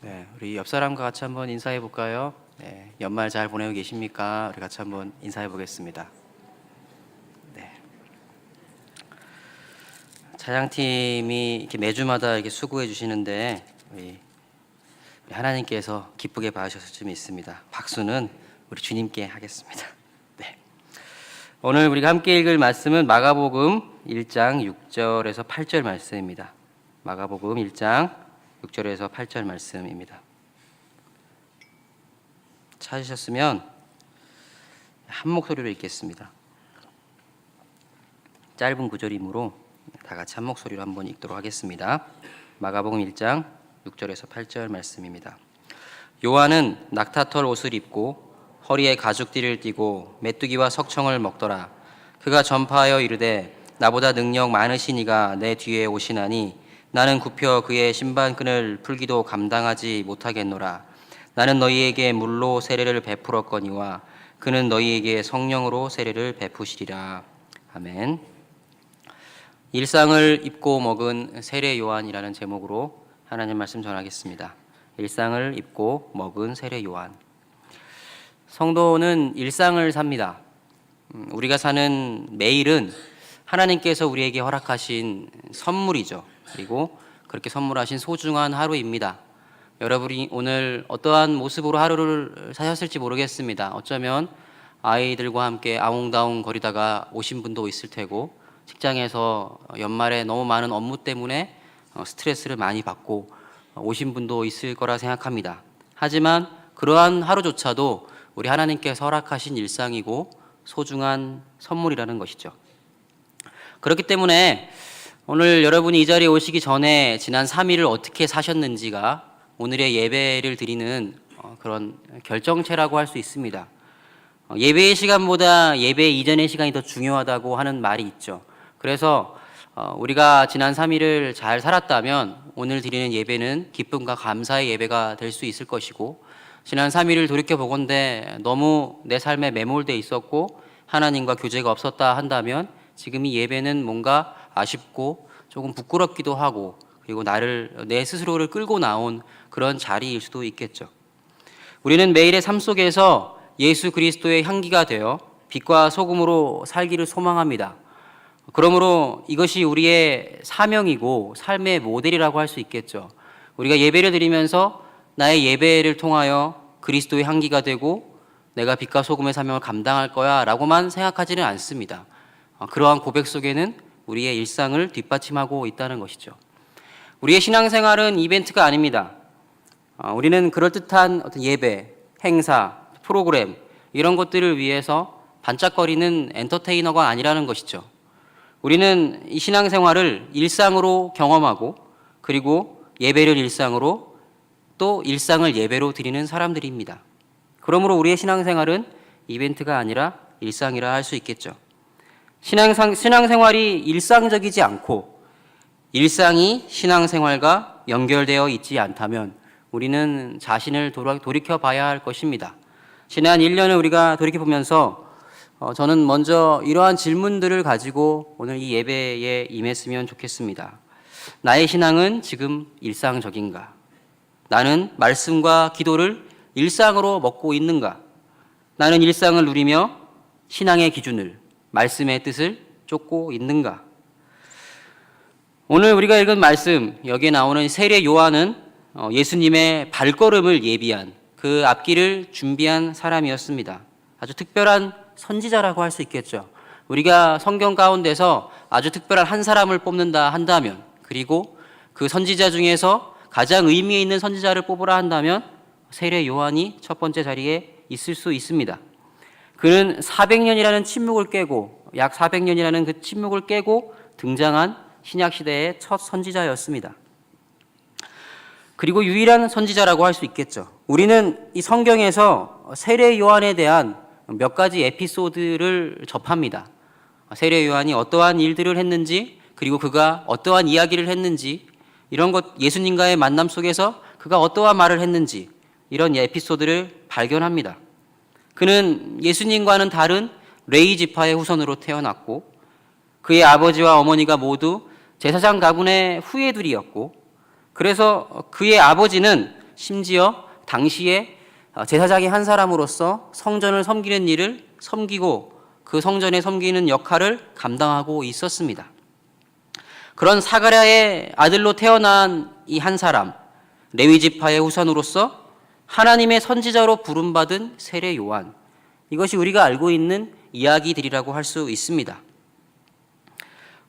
네, 우리 옆 사람과 같이 한번 인사해 볼까요? 네, 연말 잘 보내고 계십니까? 우리 같이 한번 인사해 보겠습니다. 네. 찬양팀이 이렇게 매주마다 이렇게 수고해 주시는데 우리 하나님께서 기쁘게 봐주셨을 점이 있습니다. 박수는 우리 주님께 하겠습니다. 네. 오늘 우리가 함께 읽을 말씀은 마가복음 1장 6절에서 8절 말씀입니다. 마가복음 1장 6절에서 8절 말씀입니다. 찾으셨으면 한 목소리로 읽겠습니다. 짧은 구절이므로 다 같이 한 목소리로 한번 읽도록 하겠습니다. 마가복음 1장 6절에서 8절 말씀입니다. 요한은 낙타털 옷을 입고 허리에 가죽띠를 띠고 메뚜기와 석청을 먹더라. 그가 전파하여 이르되 나보다 능력 많으신 이가 내 뒤에 오시나니 나는 굽혀 그의 신발끈을 풀기도 감당하지 못하겠노라. 나는 너희에게 물로 세례를 베풀었거니와 그는 너희에게 성령으로 세례를 베푸시리라. 아멘. 일상을 입고 먹은 세례 요한이라는 제목으로 하나님 말씀 전하겠습니다. 일상을 입고 먹은 세례 요한. 성도는 일상을 삽니다. 우리가 사는 매일은 하나님께서 우리에게 허락하신 선물이죠. 그리고 그렇게 선물하신 소중한 하루입니다. 여러분이 오늘 어떠한 모습으로 하루를 사셨을지 모르겠습니다. 어쩌면 아이들과 함께 아웅다웅 거리다가 오신 분도 있을 테고, 직장에서 연말에 너무 많은 업무 때문에 스트레스를 많이 받고 오신 분도 있을 거라 생각합니다. 하지만 그러한 하루조차도 우리 하나님께서 허락하신 일상이고 소중한 선물이라는 것이죠. 그렇기 때문에 오늘 여러분이 이 자리에 오시기 전에 지난 3일을 어떻게 사셨는지가 오늘의 예배를 드리는 그런 결정체라고 할 수 있습니다. 예배의 시간보다 예배 이전의 시간이 더 중요하다고 하는 말이 있죠. 그래서 우리가 지난 3일을 잘 살았다면 오늘 드리는 예배는 기쁨과 감사의 예배가 될 수 있을 것이고, 지난 3일을 돌이켜보건대 너무 내 삶에 매몰돼 있었고 하나님과 교제가 없었다 한다면 지금 이 예배는 뭔가 아쉽고 조금 부끄럽기도 하고, 그리고 내 스스로를 끌고 나온 그런 자리일 수도 있겠죠. 우리는 매일의 삶 속에서 예수 그리스도의 향기가 되어 빛과 소금으로 살기를 소망합니다. 그러므로 이것이 우리의 사명이고 삶의 모델이라고 할 수 있겠죠. 우리가 예배를 드리면서 나의 예배를 통하여 그리스도의 향기가 되고 내가 빛과 소금의 사명을 감당할 거야 라고만 생각하지는 않습니다. 그러한 고백 속에는 우리의 일상을 뒷받침하고 있다는 것이죠. 우리의 신앙생활은 이벤트가 아닙니다. 우리는 그럴듯한 어떤 예배, 행사, 프로그램 이런 것들을 위해서 반짝거리는 엔터테이너가 아니라는 것이죠. 우리는 이 신앙생활을 일상으로 경험하고, 그리고 예배를 일상으로, 또 일상을 예배로 드리는 사람들입니다. 그러므로 우리의 신앙생활은 이벤트가 아니라 일상이라 할 수 있겠죠. 신앙생활이 일상적이지 않고 일상이 신앙생활과 연결되어 있지 않다면 우리는 자신을 돌이켜 봐야 할 것입니다. 지난 1년을 우리가 돌이켜보면서 저는 먼저 이러한 질문들을 가지고 오늘 이 예배에 임했으면 좋겠습니다. 나의 신앙은 지금 일상적인가? 나는 말씀과 기도를 일상으로 먹고 있는가? 나는 일상을 누리며 신앙의 기준을, 말씀의 뜻을 쫓고 있는가? 오늘 우리가 읽은 말씀, 여기에 나오는 세례 요한은 예수님의 발걸음을 예비한, 그 앞길을 준비한 사람이었습니다. 아주 특별한 선지자라고 할 수 있겠죠. 우리가 성경 가운데서 아주 특별한 한 사람을 뽑는다 한다면, 그리고 그 선지자 중에서 가장 의미 있는 선지자를 뽑으라 한다면 세례 요한이 첫 번째 자리에 있을 수 있습니다. 그는 400년이라는 침묵을 깨고, 약 400년이라는 그 침묵을 깨고 등장한 신약시대의 첫 선지자였습니다. 그리고 유일한 선지자라고 할 수 있겠죠. 우리는 이 성경에서 세례 요한에 대한 몇 가지 에피소드를 접합니다. 세례 요한이 어떠한 일들을 했는지, 그리고 그가 어떠한 이야기를 했는지, 이런 것, 예수님과의 만남 속에서 그가 어떠한 말을 했는지, 이런 에피소드를 발견합니다. 그는 예수님과는 다른 레위 지파의 후손으로 태어났고, 그의 아버지와 어머니가 모두 제사장 가문의 후예들이었고, 그래서 그의 아버지는 심지어 당시에 제사장의 한 사람으로서 성전을 섬기는 일을 섬기고 그 성전에 섬기는 역할을 감당하고 있었습니다. 그런 사가랴의 아들로 태어난 이 한 사람, 레위 지파의 후손으로서 하나님의 선지자로 부름받은 세례 요한, 이것이 우리가 알고 있는 이야기들이라고 할 수 있습니다.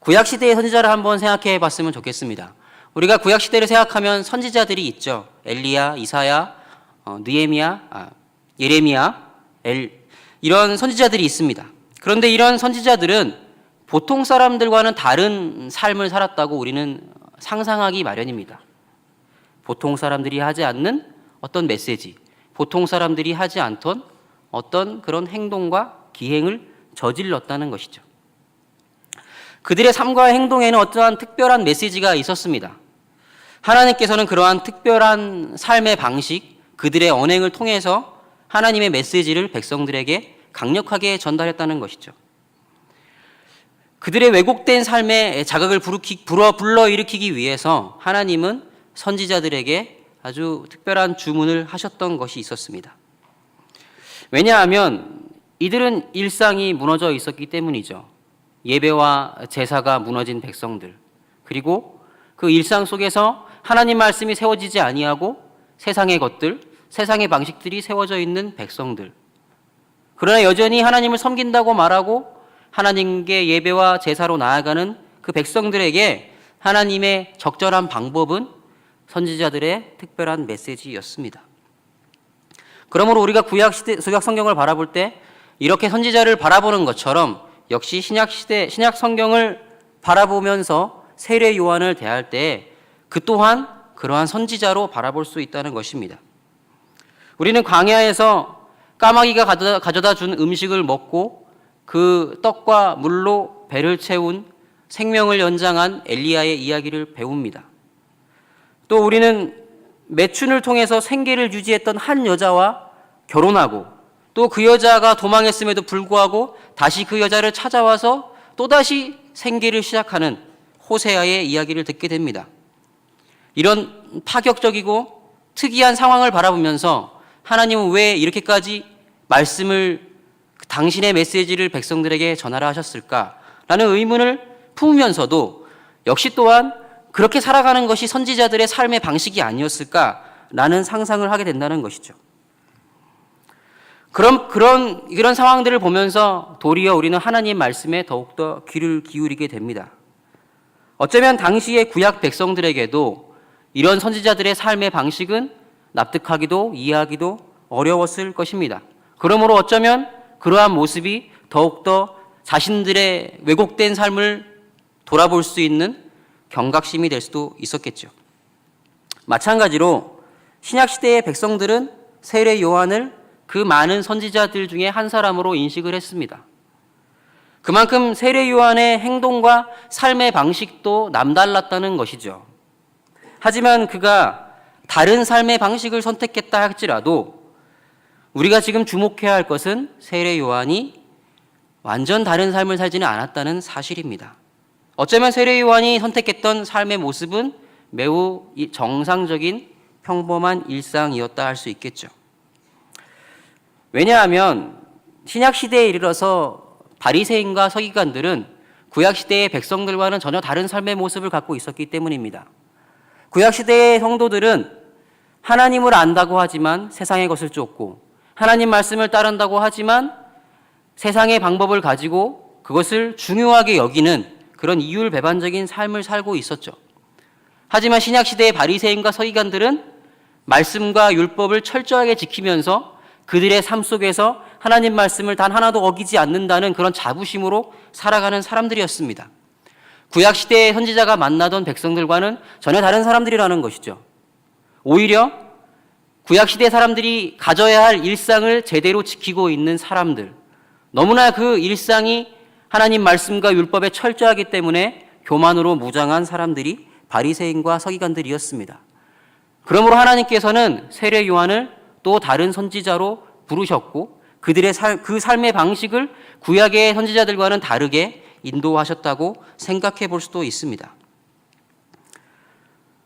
구약시대의 선지자를 한번 생각해 봤으면 좋겠습니다. 우리가 구약시대를 생각하면 선지자들이 있죠. 엘리야, 이사야, 예레미야, 이런 선지자들이 있습니다. 그런데 이런 선지자들은 보통 사람들과는 다른 삶을 살았다고 우리는 상상하기 마련입니다. 보통 사람들이 하지 않는 어떤 메시지, 보통 사람들이 하지 않던 어떤 그런 행동과 기행을 저질렀다는 것이죠. 그들의 삶과 행동에는 어떠한 특별한 메시지가 있었습니다. 하나님께서는 그러한 특별한 삶의 방식, 그들의 언행을 통해서 하나님의 메시지를 백성들에게 강력하게 전달했다는 것이죠. 그들의 왜곡된 삶의 자극을 불러일으키기 위해서 하나님은 선지자들에게 아주 특별한 주문을 하셨던 것이 있었습니다. 왜냐하면 이들은 일상이 무너져 있었기 때문이죠. 예배와 제사가 무너진 백성들, 그리고 그 일상 속에서 하나님 말씀이 세워지지 아니하고 세상의 것들, 세상의 방식들이 세워져 있는 백성들, 그러나 여전히 하나님을 섬긴다고 말하고 하나님께 예배와 제사로 나아가는 그 백성들에게 하나님의 적절한 방법은 선지자들의 특별한 메시지였습니다. 그러므로 우리가 구약 성경을 바라볼 때 이렇게 선지자를 바라보는 것처럼 역시 신약 성경을 바라보면서 세례 요한을 대할 때 그 또한 그러한 선지자로 바라볼 수 있다는 것입니다. 우리는 광야에서 까마귀가 가져다 준 음식을 먹고 그 떡과 물로 배를 채운 생명을 연장한 엘리야의 이야기를 배웁니다. 또 우리는 매춘을 통해서 생계를 유지했던 한 여자와 결혼하고 또 그 여자가 도망했음에도 불구하고 다시 그 여자를 찾아와서 또다시 생계를 시작하는 호세아의 이야기를 듣게 됩니다. 이런 파격적이고 특이한 상황을 바라보면서 하나님은 왜 이렇게까지 말씀을 당신의 메시지를 백성들에게 전하라 하셨을까라는 의문을 품으면서도 역시 또한 그렇게 살아가는 것이 선지자들의 삶의 방식이 아니었을까라는 상상을 하게 된다는 것이죠. 그런 상황들을 보면서 도리어 우리는 하나님 말씀에 더욱더 귀를 기울이게 됩니다. 어쩌면 당시의 구약 백성들에게도 이런 선지자들의 삶의 방식은 납득하기도 이해하기도 어려웠을 것입니다. 그러므로 어쩌면 그러한 모습이 더욱더 자신들의 왜곡된 삶을 돌아볼 수 있는 경각심이 될 수도 있었겠죠. 마찬가지로 신약시대의 백성들은 세례 요한을 그 많은 선지자들 중에 한 사람으로 인식을 했습니다. 그만큼 세례 요한의 행동과 삶의 방식도 남달랐다는 것이죠. 하지만 그가 다른 삶의 방식을 선택했다 할지라도 우리가 지금 주목해야 할 것은 세례 요한이 완전 다른 삶을 살지는 않았다는 사실입니다. 어쩌면 세례 요한이 선택했던 삶의 모습은 매우 정상적인 평범한 일상이었다 할 수 있겠죠. 왜냐하면 신약시대에 이르러서 바리새인과 서기관들은 구약시대의 백성들과는 전혀 다른 삶의 모습을 갖고 있었기 때문입니다. 구약시대의 성도들은 하나님을 안다고 하지만 세상의 것을 쫓고 하나님 말씀을 따른다고 하지만 세상의 방법을 가지고 그것을 중요하게 여기는 그런 이율배반적인 삶을 살고 있었죠. 하지만 신약시대의 바리새인과 서기관들은 말씀과 율법을 철저하게 지키면서 그들의 삶 속에서 하나님 말씀을 단 하나도 어기지 않는다는 그런 자부심으로 살아가는 사람들이었습니다. 구약시대의 선지자가 만나던 백성들과는 전혀 다른 사람들이라는 것이죠. 오히려 구약시대 사람들이 가져야 할 일상을 제대로 지키고 있는 사람들, 너무나 그 일상이 하나님 말씀과 율법에 철저하기 때문에 교만으로 무장한 사람들이 바리새인과 서기관들이었습니다. 그러므로 하나님께서는 세례 요한을 또 다른 선지자로 부르셨고 그들의 그 삶의 방식을 구약의 선지자들과는 다르게 인도하셨다고 생각해 볼 수도 있습니다.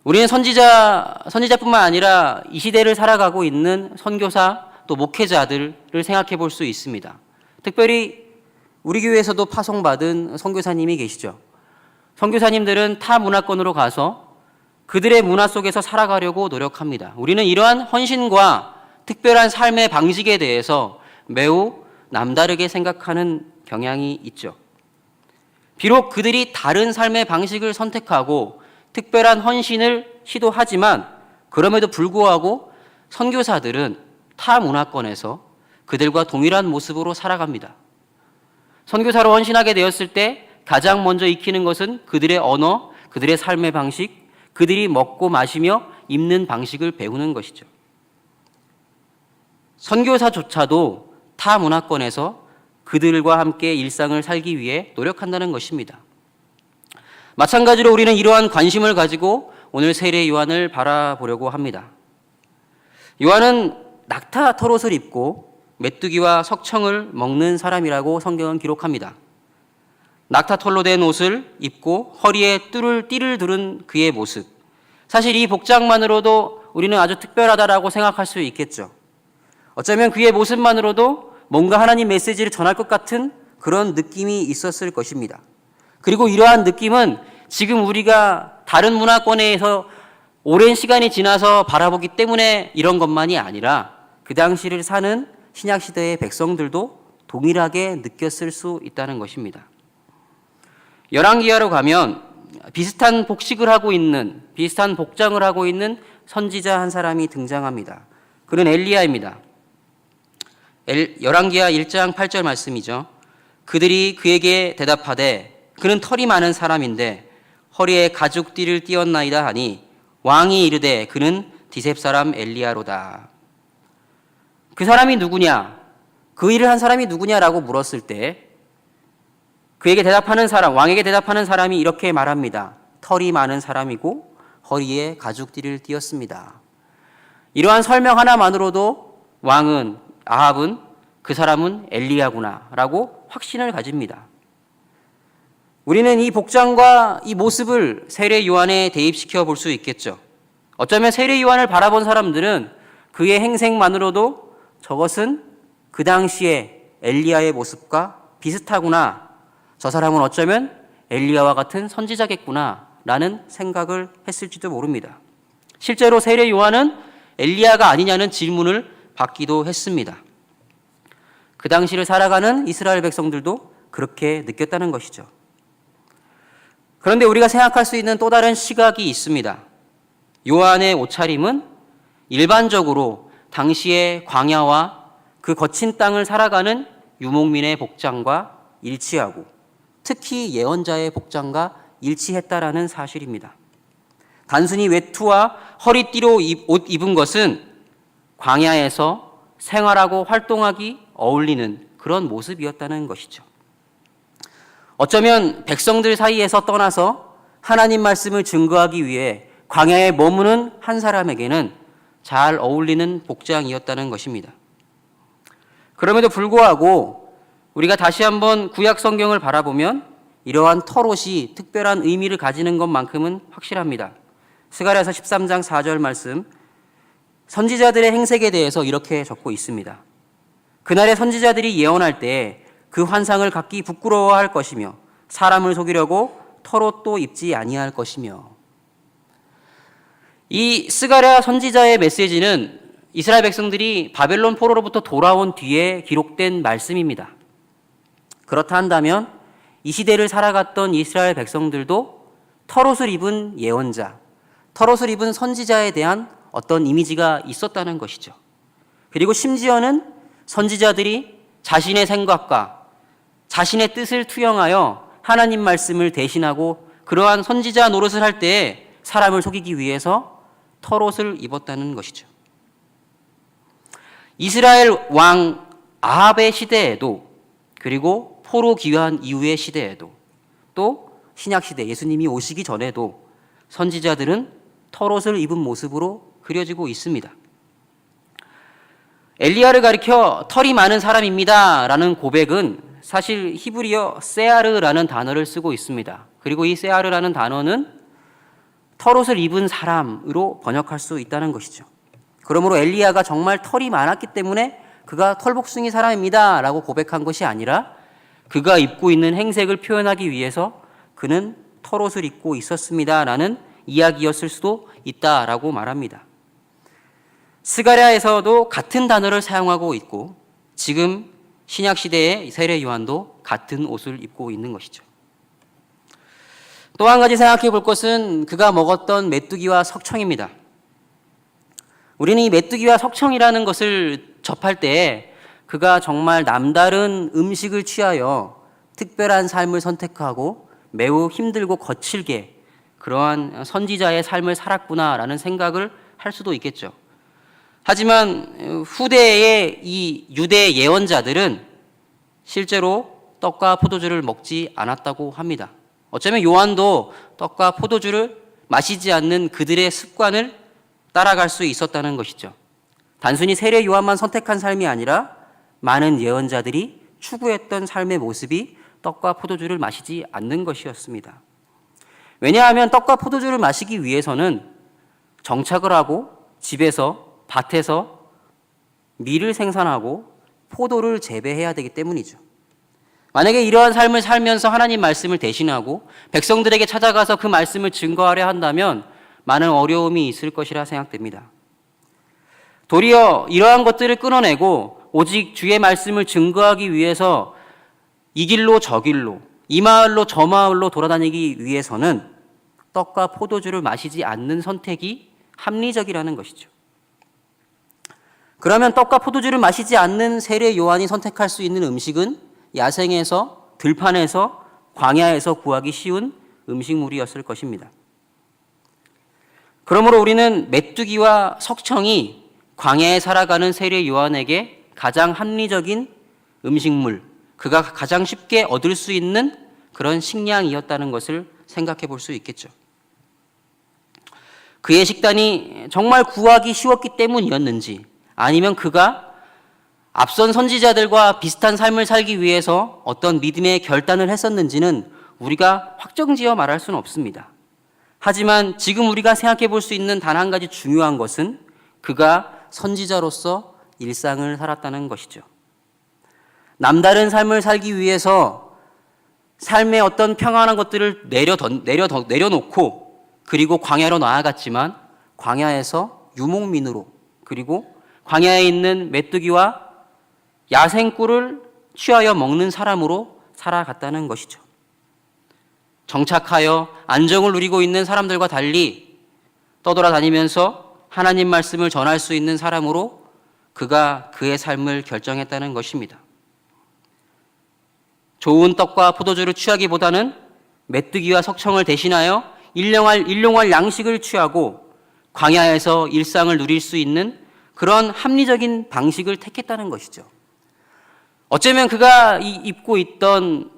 우리는 선지자뿐만 아니라 이 시대를 살아가고 있는 선교사 또 목회자들을 생각해 볼 수 있습니다. 특별히 우리 교회에서도 파송받은 선교사님이 계시죠. 선교사님들은 타 문화권으로 가서 그들의 문화 속에서 살아가려고 노력합니다. 우리는 이러한 헌신과 특별한 삶의 방식에 대해서 매우 남다르게 생각하는 경향이 있죠. 비록 그들이 다른 삶의 방식을 선택하고 특별한 헌신을 시도하지만 그럼에도 불구하고 선교사들은 타 문화권에서 그들과 동일한 모습으로 살아갑니다. 선교사로 헌신하게 되었을 때 가장 먼저 익히는 것은 그들의 언어, 그들의 삶의 방식, 그들이 먹고 마시며 입는 방식을 배우는 것이죠. 선교사조차도 타 문화권에서 그들과 함께 일상을 살기 위해 노력한다는 것입니다. 마찬가지로 우리는 이러한 관심을 가지고 오늘 세례 요한을 바라보려고 합니다. 요한은 낙타 털옷을 입고 메뚜기와 석청을 먹는 사람이라고 성경은 기록합니다. 낙타 털로 된 옷을 입고 허리에 띠를 두른 그의 모습. 사실 이 복장만으로도 우리는 아주 특별하다라고 생각할 수 있겠죠. 어쩌면 그의 모습만으로도 뭔가 하나님 메시지를 전할 것 같은 그런 느낌이 있었을 것입니다. 그리고 이러한 느낌은 지금 우리가 다른 문화권에서 오랜 시간이 지나서 바라보기 때문에 이런 것만이 아니라 그 당시를 사는 신약시대의 백성들도 동일하게 느꼈을 수 있다는 것입니다. 열왕기하로 가면 비슷한 복장을 하고 있는 선지자 한 사람이 등장합니다. 그는 엘리야입니다. 열왕기하 1장 8절 말씀이죠. 그들이 그에게 대답하되 그는 털이 많은 사람인데 허리에 가죽띠를 띄었나이다 하니 왕이 이르되 그는 디셉 사람 엘리야로다. 그 사람이 누구냐? 그 일을 한 사람이 누구냐라고 물었을 때 그에게 대답하는 사람, 왕에게 대답하는 사람이 이렇게 말합니다. 털이 많은 사람이고 허리에 가죽띠를 띄었습니다. 이러한 설명 하나만으로도 아합은 그 사람은 엘리야구나라고 확신을 가집니다. 우리는 이 복장과 이 모습을 세례 요한에 대입시켜 볼 수 있겠죠. 어쩌면 세례 요한을 바라본 사람들은 그의 행색만으로도 저것은 그 당시에 엘리야의 모습과 비슷하구나. 저 사람은 어쩌면 엘리야와 같은 선지자겠구나 라는 생각을 했을지도 모릅니다. 실제로 세례 요한은 엘리야가 아니냐는 질문을 받기도 했습니다. 그 당시를 살아가는 이스라엘 백성들도 그렇게 느꼈다는 것이죠. 그런데 우리가 생각할 수 있는 또 다른 시각이 있습니다. 요한의 옷차림은 일반적으로 당시의 광야와 그 거친 땅을 살아가는 유목민의 복장과 일치하고 특히 예언자의 복장과 일치했다라는 사실입니다. 단순히 외투와 허리띠로 옷 입은 것은 광야에서 생활하고 활동하기 어울리는 그런 모습이었다는 것이죠. 어쩌면 백성들 사이에서 떠나서 하나님 말씀을 증거하기 위해 광야에 머무는 한 사람에게는 잘 어울리는 복장이었다는 것입니다. 그럼에도 불구하고 우리가 다시 한번 구약 성경을 바라보면 이러한 털옷이 특별한 의미를 가지는 것만큼은 확실합니다. 스가랴서 13장 4절 말씀, 선지자들의 행색에 대해서 이렇게 적고 있습니다. 그날의 선지자들이 예언할 때 그 환상을 갖기 부끄러워할 것이며 사람을 속이려고 털옷도 입지 아니할 것이며. 이 스가랴 선지자의 메시지는 이스라엘 백성들이 바벨론 포로로부터 돌아온 뒤에 기록된 말씀입니다. 그렇다 한다면 이 시대를 살아갔던 이스라엘 백성들도 털옷을 입은 예언자, 털옷을 입은 선지자에 대한 어떤 이미지가 있었다는 것이죠. 그리고 심지어는 선지자들이 자신의 생각과 자신의 뜻을 투영하여 하나님 말씀을 대신하고 그러한 선지자 노릇을 할 때에 사람을 속이기 위해서 털옷을 입었다는 것이죠. 이스라엘 왕 아합의 시대에도 그리고 포로 귀환 이후의 시대에도 또 신약 시대 예수님이 오시기 전에도 선지자들은 털옷을 입은 모습으로 그려지고 있습니다. 엘리야를 가리켜 털이 많은 사람입니다 라는 고백은 사실 히브리어 세아르라는 단어를 쓰고 있습니다. 그리고 이 세아르라는 단어는 털옷을 입은 사람으로 번역할 수 있다는 것이죠. 그러므로 엘리야가 정말 털이 많았기 때문에 그가 털복숭이 사람입니다 라고 고백한 것이 아니라 그가 입고 있는 행색을 표현하기 위해서 그는 털옷을 입고 있었습니다 라는 이야기였을 수도 있다라고 말합니다. 스가랴에서도 같은 단어를 사용하고 있고 지금 신약시대의 세례 요한도 같은 옷을 입고 있는 것이죠. 또 한 가지 생각해 볼 것은 그가 먹었던 메뚜기와 석청입니다. 우리는 이 메뚜기와 석청이라는 것을 접할 때 그가 정말 남다른 음식을 취하여 특별한 삶을 선택하고 매우 힘들고 거칠게 그러한 선지자의 삶을 살았구나라는 생각을 할 수도 있겠죠. 하지만 후대의 이 유대 예언자들은 실제로 떡과 포도주를 먹지 않았다고 합니다. 어쩌면 요한도 떡과 포도주를 마시지 않는 그들의 습관을 따라갈 수 있었다는 것이죠. 단순히 세례 요한만 선택한 삶이 아니라 많은 예언자들이 추구했던 삶의 모습이 떡과 포도주를 마시지 않는 것이었습니다. 왜냐하면 떡과 포도주를 마시기 위해서는 정착을 하고 집에서 밭에서 밀을 생산하고 포도를 재배해야 되기 때문이죠. 만약에 이러한 삶을 살면서 하나님 말씀을 대신하고 백성들에게 찾아가서 그 말씀을 증거하려 한다면 많은 어려움이 있을 것이라 생각됩니다. 도리어 이러한 것들을 끊어내고 오직 주의 말씀을 증거하기 위해서 이 길로 저 길로, 이 마을로 저 마을로 돌아다니기 위해서는 떡과 포도주를 마시지 않는 선택이 합리적이라는 것이죠. 그러면 떡과 포도주를 마시지 않는 세례 요한이 선택할 수 있는 음식은 야생에서, 들판에서, 광야에서 구하기 쉬운 음식물이었을 것입니다. 그러므로 우리는 메뚜기와 석청이 광야에 살아가는 세례 요한에게 가장 합리적인 음식물, 그가 가장 쉽게 얻을 수 있는 그런 식량이었다는 것을 생각해 볼 수 있겠죠. 그의 식단이 정말 구하기 쉬웠기 때문이었는지 아니면 그가 앞선 선지자들과 비슷한 삶을 살기 위해서 어떤 믿음의 결단을 했었는지는 우리가 확정지어 말할 수는 없습니다. 하지만 지금 우리가 생각해 볼 수 있는 단 한 가지 중요한 것은 그가 선지자로서 일상을 살았다는 것이죠. 남다른 삶을 살기 위해서 삶의 어떤 평안한 것들을 내려놓고 그리고 광야로 나아갔지만 광야에서 유목민으로 그리고 광야에 있는 메뚜기와 야생꿀을 취하여 먹는 사람으로 살아갔다는 것이죠. 정착하여 안정을 누리고 있는 사람들과 달리 떠돌아다니면서 하나님 말씀을 전할 수 있는 사람으로 그가 그의 삶을 결정했다는 것입니다. 좋은 떡과 포도주를 취하기보다는 메뚜기와 석청을 대신하여 일용할 양식을 취하고 광야에서 일상을 누릴 수 있는 그런 합리적인 방식을 택했다는 것이죠. 어쩌면 그가 입고 있던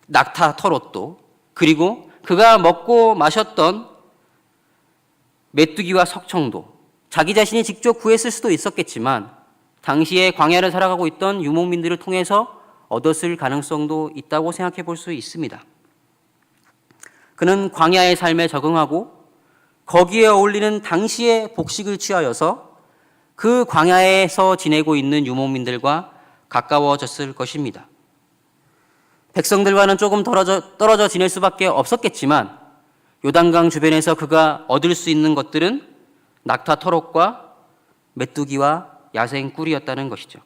낙타 털옷도 그리고 그가 먹고 마셨던 메뚜기와 석청도 자기 자신이 직접 구했을 수도 있었겠지만 당시에 광야를 살아가고 있던 유목민들을 통해서 얻었을 가능성도 있다고 생각해 볼 수 있습니다. 그는 광야의 삶에 적응하고 거기에 어울리는 당시의 복식을 취하여서 그 광야에서 지내고 있는 유목민들과 가까워졌을 것입니다. 백성들과는 조금 떨어져 지낼 수밖에 없었겠지만 요단강 주변에서 그가 얻을 수 있는 것들은 낙타 털옷과 메뚜기와 야생 꿀이었다는 것이죠.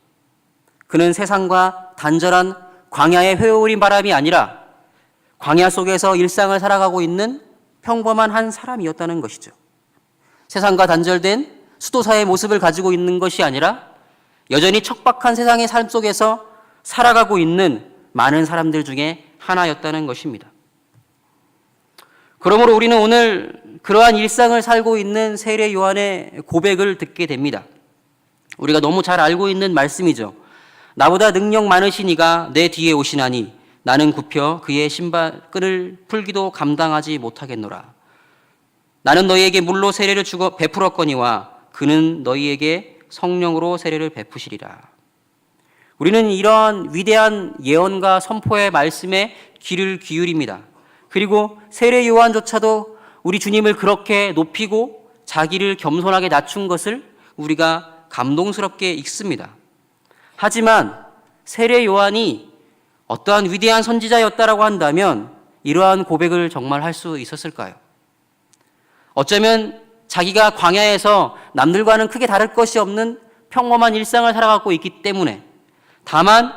그는 세상과 단절한 광야의 회오린 바람이 아니라 광야 속에서 일상을 살아가고 있는 평범한 한 사람이었다는 것이죠. 세상과 단절된 수도사의 모습을 가지고 있는 것이 아니라 여전히 척박한 세상의 삶 속에서 살아가고 있는 많은 사람들 중에 하나였다는 것입니다. 그러므로 우리는 오늘 그러한 일상을 살고 있는 세례 요한의 고백을 듣게 됩니다. 우리가 너무 잘 알고 있는 말씀이죠. 나보다 능력 많으신 이가 내 뒤에 오시나니 나는 굽혀 그의 신발끈을 풀기도 감당하지 못하겠노라. 나는 너희에게 물로 세례를 주고 베풀었거니와 그는 너희에게 성령으로 세례를 베푸시리라. 우리는 이러한 위대한 예언과 선포의 말씀에 귀를 기울입니다. 그리고 세례 요한조차도 우리 주님을 그렇게 높이고 자기를 겸손하게 낮춘 것을 우리가 감동스럽게 읽습니다. 하지만 세례 요한이 어떠한 위대한 선지자였다라고 한다면 이러한 고백을 정말 할 수 있었을까요? 어쩌면 자기가 광야에서 남들과는 크게 다를 것이 없는 평범한 일상을 살아가고 있기 때문에, 다만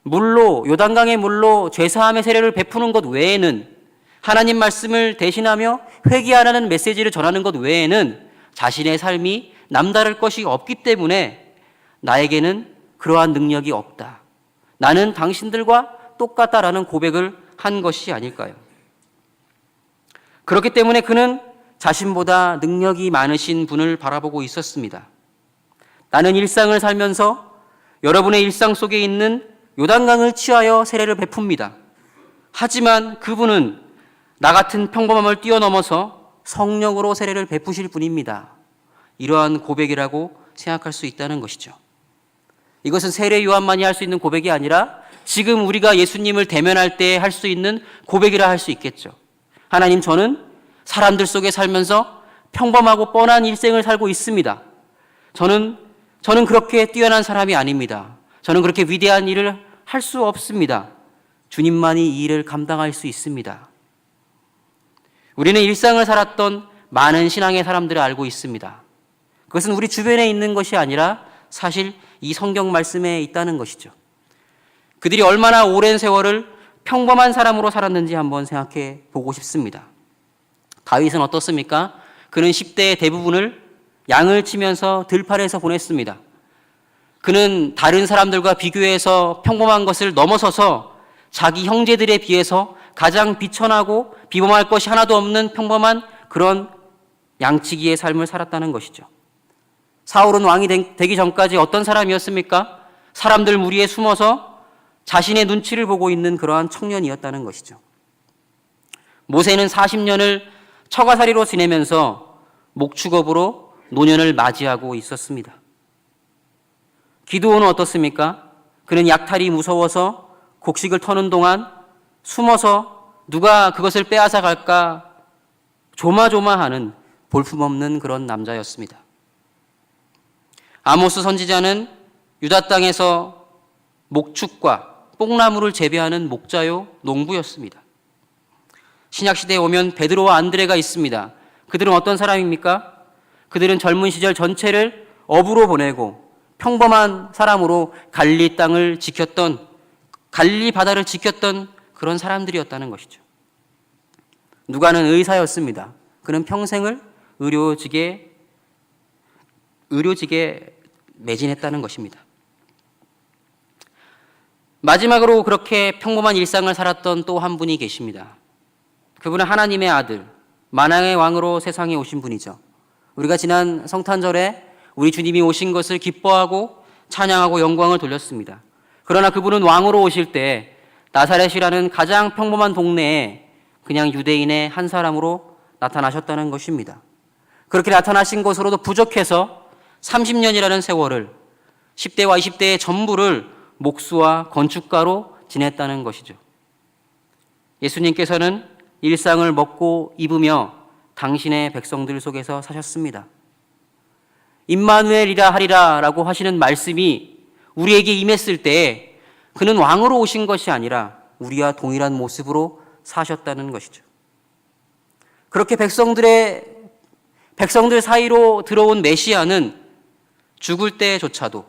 물로, 요단강의 물로 죄사함의 세례를 베푸는 것 외에는, 하나님 말씀을 대신하며 회개하라는 메시지를 전하는 것 외에는 자신의 삶이 남다를 것이 없기 때문에 나에게는 그러한 능력이 없다, 나는 당신들과 똑같다라는 고백을 한 것이 아닐까요? 그렇기 때문에 그는 자신보다 능력이 많으신 분을 바라보고 있었습니다. 나는 일상을 살면서 여러분의 일상 속에 있는 요단강을 취하여 세례를 베풉니다. 하지만 그분은 나 같은 평범함을 뛰어넘어서 성령으로 세례를 베푸실 분입니다. 이러한 고백이라고 생각할 수 있다는 것이죠. 이것은 세례 요한만이 할 수 있는 고백이 아니라 지금 우리가 예수님을 대면할 때 할 수 있는 고백이라 할 수 있겠죠. 하나님, 저는 사람들 속에 살면서 평범하고 뻔한 일생을 살고 있습니다. 저는 그렇게 뛰어난 사람이 아닙니다. 저는 그렇게 위대한 일을 할 수 없습니다. 주님만이 이 일을 감당할 수 있습니다. 우리는 일상을 살았던 많은 신앙의 사람들을 알고 있습니다. 그것은 우리 주변에 있는 것이 아니라 사실 이 성경 말씀에 있다는 것이죠. 그들이 얼마나 오랜 세월을 평범한 사람으로 살았는지 한번 생각해 보고 싶습니다. 다윗은 어떻습니까? 그는 10대의 대부분을 양을 치면서 들판에서 보냈습니다. 그는 다른 사람들과 비교해서 평범한 것을 넘어서서 자기 형제들에 비해서 가장 비천하고 비범할 것이 하나도 없는 평범한 그런 양치기의 삶을 살았다는 것이죠. 사울은 왕이 되기 전까지 어떤 사람이었습니까? 사람들 무리에 숨어서 자신의 눈치를 보고 있는 그러한 청년이었다는 것이죠. 모세는 40년을 처가살이로 지내면서 목축업으로 노년을 맞이하고 있었습니다. 기드온은 어떻습니까? 그는 약탈이 무서워서 곡식을 터는 동안 숨어서 누가 그것을 빼앗아 갈까 조마조마하는 볼품없는 그런 남자였습니다. 아모스 선지자는 유다 땅에서 목축과 뽕나무를 재배하는 목자요 농부였습니다. 신약시대에 오면 베드로와 안드레가 있습니다. 그들은 어떤 사람입니까? 그들은 젊은 시절 전체를 어부로 보내고 평범한 사람으로 갈릴리 땅을 지켰던, 갈릴리 바다를 지켰던 그런 사람들이었다는 것이죠. 누가는 의사였습니다. 그는 평생을 의료직에 매진했다는 것입니다. 마지막으로 그렇게 평범한 일상을 살았던 또 한 분이 계십니다. 그분은 하나님의 아들, 만왕의 왕으로 세상에 오신 분이죠. 우리가 지난 성탄절에 우리 주님이 오신 것을 기뻐하고 찬양하고 영광을 돌렸습니다. 그러나 그분은 왕으로 오실 때 나사렛이라는 가장 평범한 동네에 그냥 유대인의 한 사람으로 나타나셨다는 것입니다. 그렇게 나타나신 것으로도 부족해서 30년이라는 세월을 10대와 20대의 전부를 목수와 건축가로 지냈다는 것이죠. 예수님께서는 일상을 먹고 입으며 당신의 백성들 속에서 사셨습니다. 임마누엘이라 하리라 라고 하시는 말씀이 우리에게 임했을 때 그는 왕으로 오신 것이 아니라 우리와 동일한 모습으로 사셨다는 것이죠. 그렇게 백성들 사이로 들어온 메시아는 죽을 때조차도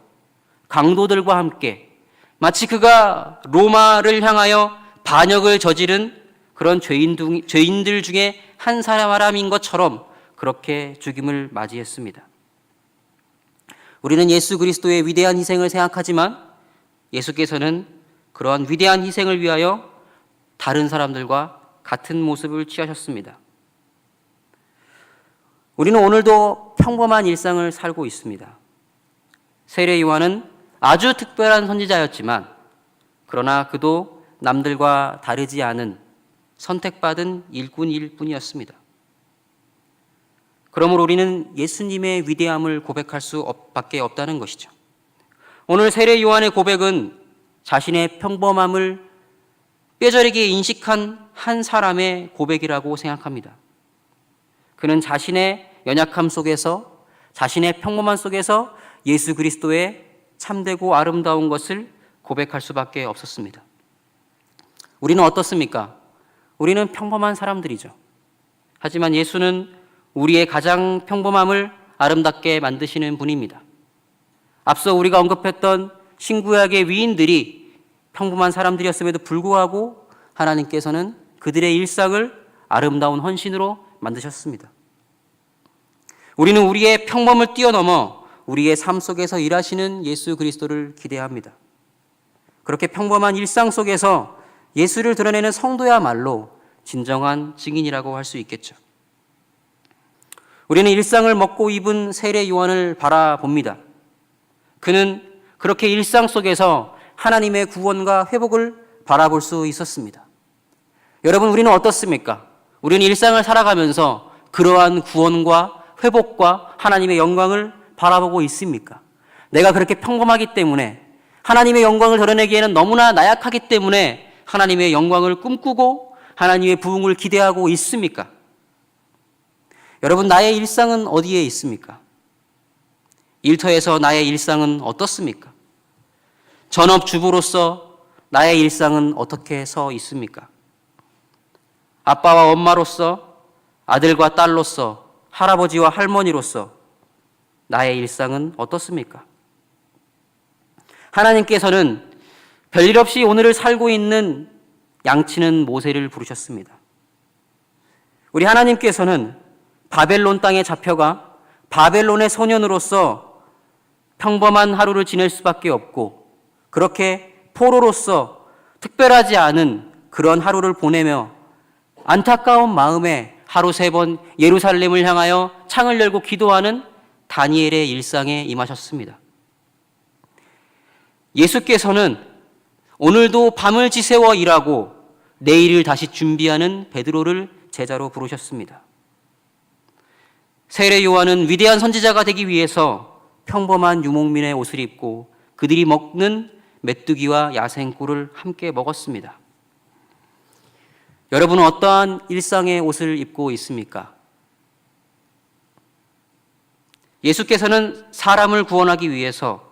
강도들과 함께 마치 그가 로마를 향하여 반역을 저지른 그런 죄인들 중에 한 사람인 것처럼 그렇게 죽임을 맞이했습니다. 우리는 예수 그리스도의 위대한 희생을 생각하지만 예수께서는 그러한 위대한 희생을 위하여 다른 사람들과 같은 모습을 취하셨습니다. 우리는 오늘도 평범한 일상을 살고 있습니다. 세례 요한은 아주 특별한 선지자였지만 그러나 그도 남들과 다르지 않은 선택받은 일꾼일 뿐이었습니다. 그러므로 우리는 예수님의 위대함을 고백할 수밖에 없다는 것이죠. 오늘 세례 요한의 고백은 자신의 평범함을 뼈저리게 인식한 한 사람의 고백이라고 생각합니다. 그는 자신의 연약함 속에서, 자신의 평범함 속에서 예수 그리스도의 참되고 아름다운 것을 고백할 수밖에 없었습니다. 우리는 어떻습니까? 우리는 평범한 사람들이죠. 하지만 예수는 우리의 가장 평범함을 아름답게 만드시는 분입니다. 앞서 우리가 언급했던 신구약의 위인들이 평범한 사람들이었음에도 불구하고 하나님께서는 그들의 일상을 아름다운 헌신으로 만드셨습니다. 우리는 우리의 평범을 뛰어넘어 우리의 삶 속에서 일하시는 예수 그리스도를 기대합니다. 그렇게 평범한 일상 속에서 예수를 드러내는 성도야말로 진정한 증인이라고 할 수 있겠죠. 우리는 일상을 먹고 입은 세례 요한을 바라봅니다. 그는 그렇게 일상 속에서 하나님의 구원과 회복을 바라볼 수 있었습니다. 여러분, 우리는 어떻습니까? 우리는 일상을 살아가면서 그러한 구원과 회복과 하나님의 영광을 바라보고 있습니까? 내가 그렇게 평범하기 때문에, 하나님의 영광을 드러내기에는 너무나 나약하기 때문에 하나님의 영광을 꿈꾸고 하나님의 부흥을 기대하고 있습니까? 여러분, 나의 일상은 어디에 있습니까? 일터에서 나의 일상은 어떻습니까? 전업주부로서 나의 일상은 어떻게 서 있습니까? 아빠와 엄마로서, 아들과 딸로서, 할아버지와 할머니로서 나의 일상은 어떻습니까? 하나님께서는 별일 없이 오늘을 살고 있는 양치는 모세를 부르셨습니다. 우리 하나님께서는 바벨론 땅에 잡혀가 바벨론의 소년으로서 평범한 하루를 지낼 수밖에 없고, 그렇게 포로로서 특별하지 않은 그런 하루를 보내며 안타까운 마음에 하루 3번 예루살렘을 향하여 창을 열고 기도하는 다니엘의 일상에 임하셨습니다. 예수께서는 오늘도 밤을 지새워 일하고 내일을 다시 준비하는 베드로를 제자로 부르셨습니다. 세례 요한은 위대한 선지자가 되기 위해서 평범한 유목민의 옷을 입고 그들이 먹는 메뚜기와 야생꿀을 함께 먹었습니다. 여러분은 어떠한 일상의 옷을 입고 있습니까? 예수께서는 사람을 구원하기 위해서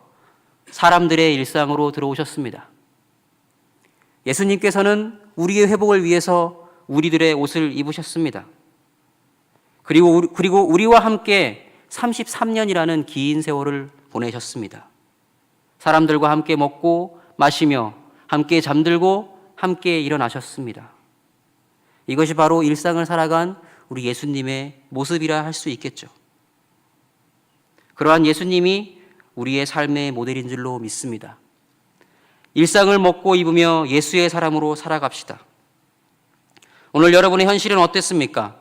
사람들의 일상으로 들어오셨습니다. 예수님께서는 우리의 회복을 위해서 우리들의 옷을 입으셨습니다. 그리고 우리와 함께 33년이라는 긴 세월을 보내셨습니다. 사람들과 함께 먹고 마시며 함께 잠들고 함께 일어나셨습니다. 이것이 바로 일상을 살아간 우리 예수님의 모습이라 할 수 있겠죠. 그러한 예수님이 우리의 삶의 모델인 줄로 믿습니다. 일상을 먹고 입으며 예수의 사람으로 살아갑시다. 오늘 여러분의 현실은 어땠습니까?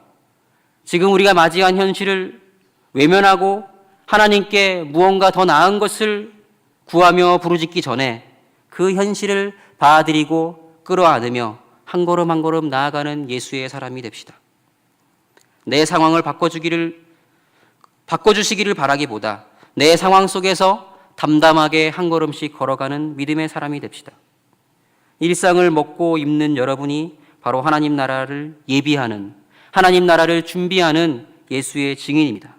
지금 우리가 맞이한 현실을 외면하고 하나님께 무언가 더 나은 것을 구하며 부르짖기 전에 그 현실을 받아들이고 끌어안으며 한 걸음 한 걸음 나아가는 예수의 사람이 됩시다. 내 상황을 바꿔주시기를 바라기보다 내 상황 속에서 담담하게 한 걸음씩 걸어가는 믿음의 사람이 됩시다. 일상을 먹고 입는 여러분이 바로 하나님 나라를 예비하는, 하나님 나라를 준비하는 예수의 증인입니다.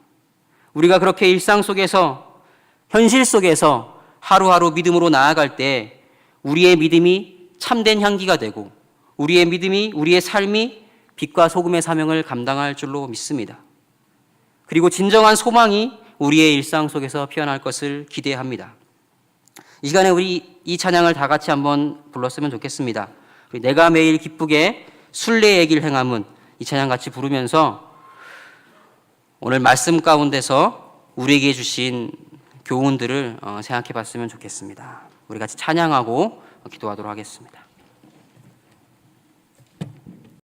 우리가 그렇게 일상 속에서, 현실 속에서 하루하루 믿음으로 나아갈 때 우리의 믿음이 참된 향기가 되고 우리의 믿음이, 우리의 삶이 빛과 소금의 사명을 감당할 줄로 믿습니다. 그리고 진정한 소망이 우리의 일상 속에서 피어날 것을 기대합니다. 이 시간에 우리 이 찬양을 다 같이 한번 불렀으면 좋겠습니다. 내가 매일 기쁘게 순례의 길 행함은, 이 찬양 같이 부르면서 오늘 말씀 가운데서 우리에게 주신 교훈들을 생각해 봤으면 좋겠습니다. 우리 같이 찬양하고 기도하도록 하겠습니다.